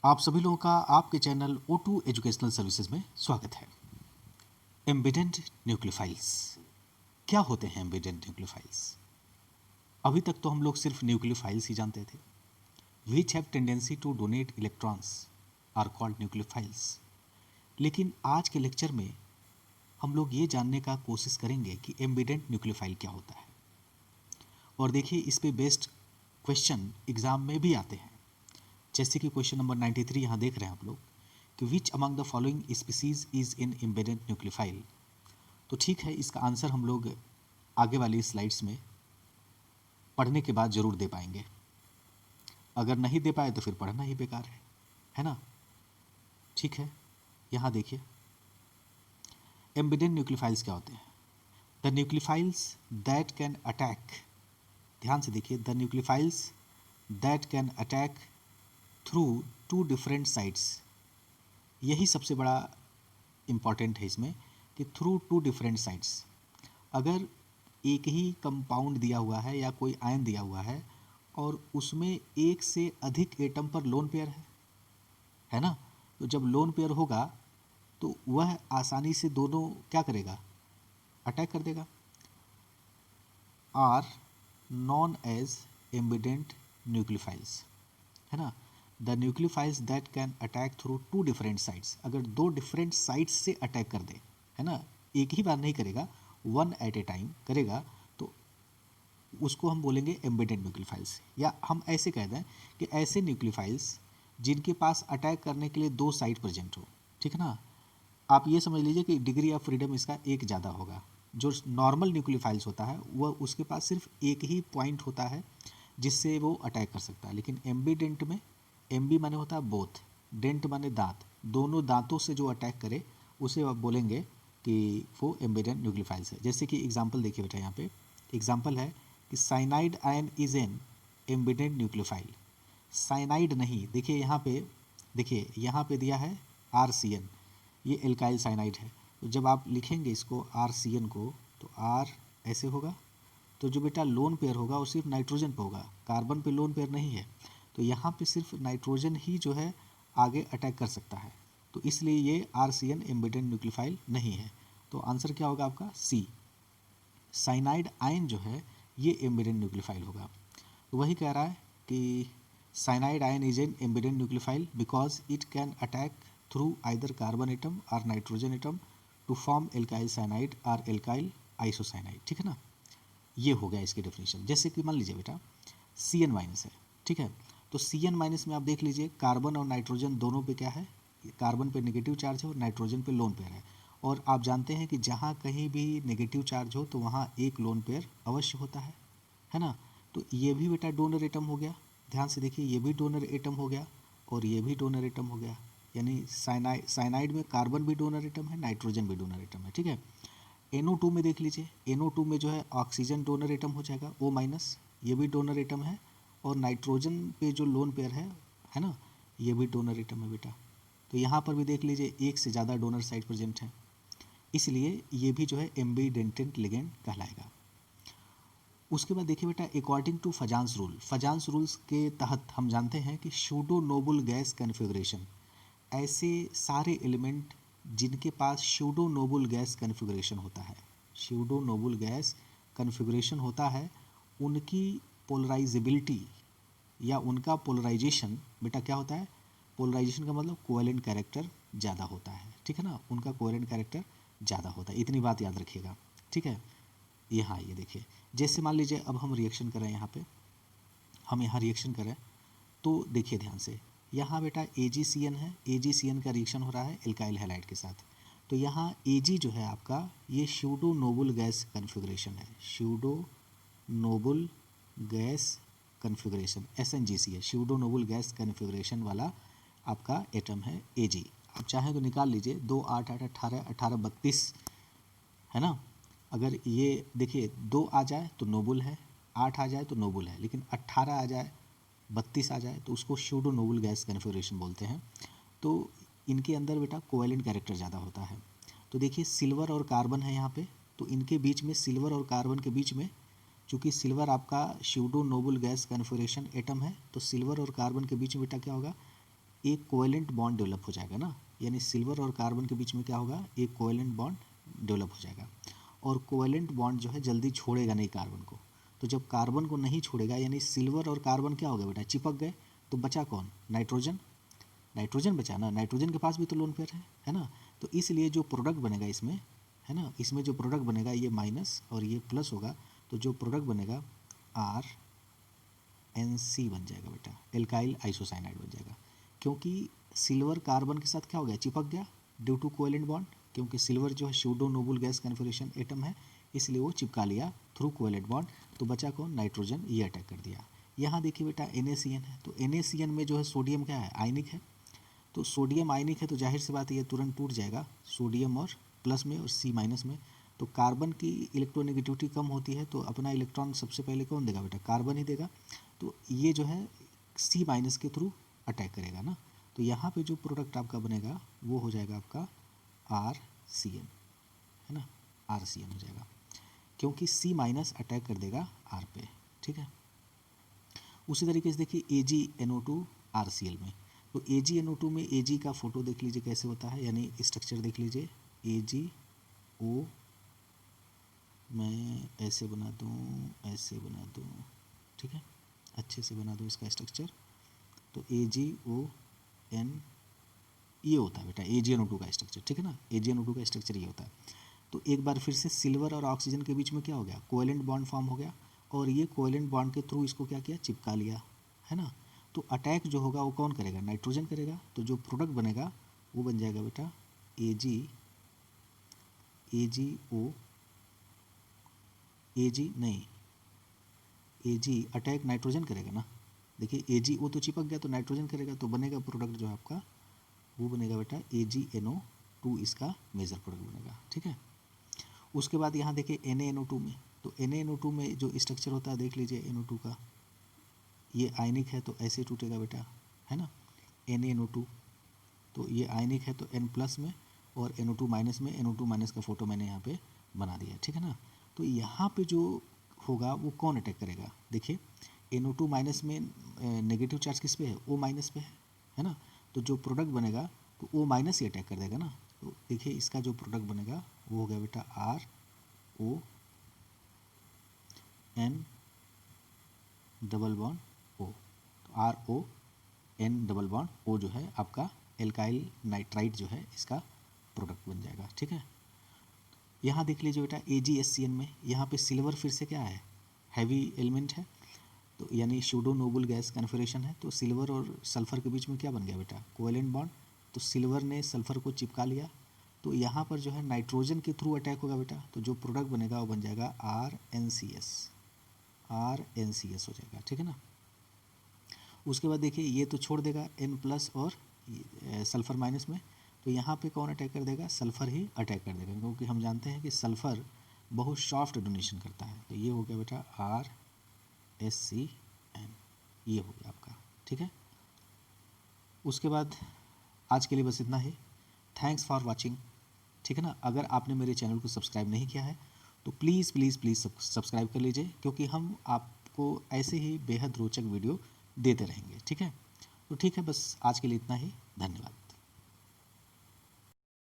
आप सभी लोगों का आपके चैनल O2 एजुकेशनल सर्विसेज में स्वागत है। एम्बेडेड न्यूक्लियोफाइल्स क्या होते हैं? एम्बेडेड न्यूक्लियोफाइल्स अभी तक तो हम लोग सिर्फ न्यूक्लियोफाइल्स ही जानते थे। Which have tendency to donate electrons are called nucleophiles. लेकिन आज के लेक्चर में हम लोग ये जानने का कोशिश करेंगे कि एम्बेडेड न्यूक्लियोफाइल क्या होता है। और देखिए, इस पे बेस्ड क्वेश्चन एग्जाम में भी आते हैं। जैसे कि क्वेश्चन नंबर 93 यहाँ देख रहे हैं आप लोग कि which among the following species is in embedded nucleophile. तो ठीक है, इसका आंसर हम लोग आगे वाली स्लाइड्स में पढ़ने के बाद जरूर दे पाएंगे। अगर नहीं दे पाए तो फिर पढ़ना ही बेकार है ना। ठीक है, यहाँ देखिए एम्बेडेड न्यूक्लियोफाइल्स क्या होते हैं। The nucleophiles that can attack, ध्यान से देखिए, the nucleophiles that can attack through two different sites. यही सबसे बड़ा इम्पॉर्टेंट है इसमें कि थ्रू टू डिफरेंट साइट्स। अगर एक ही कंपाउंड दिया हुआ है या कोई आयन दिया हुआ है और उसमें एक से अधिक एटम पर लोन पेयर है ना, तो जब लोन पेयर होगा तो वह आसानी से दोनों क्या करेगा, अटैक कर देगा। Are known as ambident nucleophiles, है ना। The nucleophiles that can attack through two different sites, अगर दो डिफरेंट साइट्स से अटैक कर दे, है ना, एक ही बार नहीं करेगा, वन एट ए टाइम करेगा, तो उसको हम बोलेंगे एम्बेडेड न्यूक्लियोफाइल्स। या हम ऐसे कह दें कि ऐसे न्यूक्लियोफाइल्स जिनके पास अटैक करने के लिए दो साइट प्रेजेंट हो, ठीक है ना। आप ये समझ लीजिए कि डिग्री ऑफ फ्रीडम इसका एक ज़्यादा होगा। जो नॉर्मल न्यूक्लियोफाइल्स होता है वह उसके पास सिर्फ एक ही पॉइंट होता है जिससे वो अटैक कर सकता है। लेकिन एम्बीडेंट में एम्बी माने होता है बोथ, डेंट माने दांत, दोनों दांतों से जो अटैक करे उसे आप बोलेंगे कि वो एम्बेडेड न्यूक्लियोफाइल्स है। जैसे कि एग्जांपल देखिए बेटा, यहाँ पे एग्जांपल है कि cyanide ion is an ambident nucleophile. Cyanide नहीं, देखिए यहाँ पे, देखिए यहाँ पे दिया है RCN, ये एल्काइल साइनाइड है। तो जब आप लिखेंगे इसको RCN को तो R ऐसे होगा, तो जो बेटा लोन पेयर होगा वो सिर्फ नाइट्रोजन पे होगा, कार्बन पे लोन पेयर नहीं है। तो यहाँ पे सिर्फ नाइट्रोजन ही जो है आगे अटैक कर सकता है, तो इसलिए ये RCN एम्बेडेड न्यूक्लियोफाइल नहीं है। तो आंसर क्या होगा आपका C। साइनाइड आयन जो है ये एम्बेडेड न्यूक्लियोफाइल होगा। तो वही कह रहा है कि cyanide ion is an ambident nucleophile because it can attack through either carbon atom और nitrogen atom to form alkyl cyanide और एल्काइल आइसोसाइनाइड, ठीक है ना। ये हो गया इसकी डेफिनेशन। जैसे कि मान लीजिए बेटा CN माइनस है, ठीक है, तो CN माइनस में आप देख लीजिए कार्बन और नाइट्रोजन दोनों पे क्या है, कार्बन पे नेगेटिव चार्ज है और नाइट्रोजन पे लोन पेयर है। और आप जानते हैं कि जहाँ कहीं भी नेगेटिव चार्ज हो तो वहाँ एक लोन पेयर अवश्य होता है ना। तो ये भी बेटा डोनर एटम हो गया, ध्यान से देखिए, ये भी डोनर एटम हो गया और ये भी डोनर एटम हो गया। यानी साइनाइड में कार्बन भी डोनर एटम है, नाइट्रोजन भी डोनर एटम है, ठीक है। NO2 में देख लीजिए, NO2 में जो है ऑक्सीजन डोनर एटम हो जाएगा O माइनस, ये भी डोनर एटम है। और नाइट्रोजन पे जो लोन पेयर है ना, ये भी डोनर एटम है बेटा। तो यहाँ पर भी देख लीजिए एक से ज़्यादा डोनर साइट प्रेजेंट है, इसलिए ये भी जो है एम्बीडेंटेंट लिगेंड कहलाएगा। उसके बाद देखिए बेटा, according to Fajans rule, Fajans rules के तहत हम जानते हैं कि सूडो नोबल गैस कन्फिग्रेशन, ऐसे सारे एलिमेंट जिनके पास सूडो नोबल गैस कन्फिग्रेशन होता है, सूडो नोबल गैस कन्फिग्रेशन होता है, उनकी पोलराइजेबिलिटी या उनका पोलराइजेशन बेटा क्या होता है, पोलराइजेशन का मतलब कोवेलेंट कैरेक्टर ज़्यादा होता है, ठीक है ना, उनका कोवेलेंट कैरेक्टर ज़्यादा होता है, इतनी बात याद रखिएगा, ठीक है। यहाँ ये देखिए, जैसे मान लीजिए अब हम रिएक्शन करें, यहाँ पे हम यहाँ रिएक्शन करें तो देखिए ध्यान से, यहाँ बेटा AgCN है, AgCN का रिएक्शन हो रहा है एल्काइल हैलाइड के साथ। तो यहाँ Ag जो है आपका ये सूडो नोबल गैस कन्फिग्रेशन है, pseudo noble gas configuration SNGC है, सूडो नोबल गैस कन्फिग्रेशन वाला आपका एटम है Ag। आप चाहें तो निकाल लीजिए, 2 8 8 18 18 32 है ना। अगर ये देखिए 2 आ जाए तो नोबल है, 8 आ जाए तो नोबल है, लेकिन 18 आ जाए, 32 आ जाए तो उसको सूडो नोबल गैस कन्फिग्रेशन बोलते हैं। तो इनके अंदर बेटा कोवेलेंट कैरेक्टर ज़्यादा होता है। तो देखिए सिल्वर और कार्बन है यहाँ पे, तो इनके बीच में, सिल्वर और कार्बन के बीच में, चूँकि सिल्वर आपका pseudo noble gas configuration atom है, तो सिल्वर और कार्बन के बीच में बेटा क्या होगा, एक कोवेलेंट बॉन्ड डेवलप हो जाएगा ना, यानी सिल्वर और कार्बन के बीच में क्या होगा, एक कोवेलेंट बॉन्ड डेवलप हो जाएगा। और कोवेलेंट बॉन्ड जो है जल्दी छोड़ेगा नहीं कार्बन को, तो जब कार्बन को नहीं छोड़ेगा यानी सिल्वर और कार्बन क्या हो गया बेटा, चिपक गए, तो बचा कौन, नाइट्रोजन। नाइट्रोजन बचा ना, नाइट्रोजन के पास भी तो लोन पेयर है ना। तो इसलिए जो प्रोडक्ट बनेगा इसमें, है ना, इसमें जो प्रोडक्ट बनेगा ये माइनस और ये प्लस होगा, तो जो प्रोडक्ट बनेगा RNC बन जाएगा बेटा, एल्काइल आइसोसाइनाइड बन जाएगा। क्योंकि सिल्वर कार्बन के साथ क्या हो गया, चिपक गया ड्यू टू कोवेलेंट बॉन्ड, क्योंकि सिल्वर जो है pseudo noble gas configuration atom है, इसलिए वो चिपका लिया थ्रू कोवेलेंट बॉन्ड। तो बचा कौन, नाइट्रोजन, ये अटैक कर दिया। यहाँ देखिए बेटा NaCN है, तो NaCN में जो है सोडियम क्या है, आयनिक है, तो सोडियम आयनिक है तो जाहिर सी बात है ये तुरंत टूट जाएगा, सोडियम और प्लस में और C माइनस में। तो कार्बन की इलेक्ट्रोनेगेटिविटी कम होती है, तो अपना इलेक्ट्रॉन सबसे पहले कौन देगा बेटा, कार्बन ही देगा। तो ये जो है C माइनस के थ्रू अटैक करेगा ना, तो यहाँ पे जो प्रोडक्ट आपका बनेगा वो हो जाएगा आपका RCN, है ना, RCN हो जाएगा, क्योंकि C माइनस अटैक कर देगा R पे, ठीक है। उसी तरीके से देखिए AgNO2 RCl में, तो AgNO2 में Ag का फोटो देख लीजिए कैसे होता है, यानी स्ट्रक्चर देख लीजिए, AgO, मैं ऐसे बना दूँ, ऐसे बना दूँ, ठीक है, अच्छे से बना दूँ इसका स्ट्रक्चर। तो AgON ये होता है बेटा AgNO2 का स्ट्रक्चर, ठीक है ना, AgNO2 का स्ट्रक्चर ये होता है। तो एक बार फिर से सिल्वर और ऑक्सीजन के बीच में क्या हो गया, कोवेलेंट बॉन्ड फॉर्म हो गया, और ये कोवेलेंट बॉन्ड के थ्रू इसको क्या किया, चिपका लिया, है ना। तो अटैक जो होगा वो कौन करेगा, नाइट्रोजन करेगा। तो जो प्रोडक्ट बनेगा वो बन जाएगा बेटा AG अटैक नाइट्रोजन करेगा ना, देखिए AgO तो चिपक गया तो नाइट्रोजन करेगा, तो बनेगा प्रोडक्ट जो है आपका वो बनेगा बेटा AgNO2, इसका मेजर प्रोडक्ट बनेगा, ठीक है। उसके बाद यहाँ देखिए NaNO2 में, तो NaNO2 में जो स्ट्रक्चर होता है देख लीजिए NO2 का, ये आयनिक है तो ऐसे टूटेगा बेटा, है ना, NaNO2, तो ये आयनिक है तो N प्लस में और NO2 माइनस में, NO2 माइनस का फोटो मैंने यहाँ पे बना दिया, ठीक है ना। तो यहाँ पे जो होगा वो कौन अटैक करेगा, देखिए NO2 माइनस में नेगेटिव चार्ज किस पे है, O माइनस पे है ना, तो जो प्रोडक्ट बनेगा तो O माइनस ही अटैक कर देगा ना। तो देखिए इसका जो प्रोडक्ट बनेगा वो हो गया बेटा RON डबल बॉन्ड O, तो RON डबल बॉन्ड O जो है आपका एल्काइल नाइट्राइट जो है इसका प्रोडक्ट बन जाएगा, ठीक है। यहाँ देख लीजिए बेटा AgSCN में, यहाँ पे सिल्वर फिर से क्या है, हैवी एलिमेंट है, तो यानी सूडो नोबल गैस कन्फिगरेशन है, तो सिल्वर और सल्फर के बीच में क्या बन गया बेटा, कोवेलेंट बॉन्ड, तो सिल्वर ने सल्फर को चिपका लिया, तो यहाँ पर जो है नाइट्रोजन के थ्रू अटैक होगा बेटा, तो जो प्रोडक्ट बनेगा वो बन जाएगा RNCS हो जाएगा, ठीक है ना। उसके बाद देखिए ये तो छोड़ देगा N प्लस और सल्फर माइनस में, तो यहाँ पे कौन अटैक कर देगा, सल्फर ही अटैक कर देगा, क्योंकि हम जानते हैं कि सल्फर बहुत सॉफ्ट डोनेशन करता है। तो ये हो गया बेटा RSCN, ये हो गया आपका, ठीक है। उसके बाद आज के लिए बस इतना ही, थैंक्स फॉर वाचिंग, ठीक है ना। अगर आपने मेरे चैनल को सब्सक्राइब नहीं किया है तो प्लीज़ प्लीज़ प्लीज़ सब्सक्राइब कर लीजिए, क्योंकि हम आपको ऐसे ही बेहद रोचक वीडियो देते रहेंगे, ठीक है। तो ठीक है, बस आज के लिए इतना ही, धन्यवाद।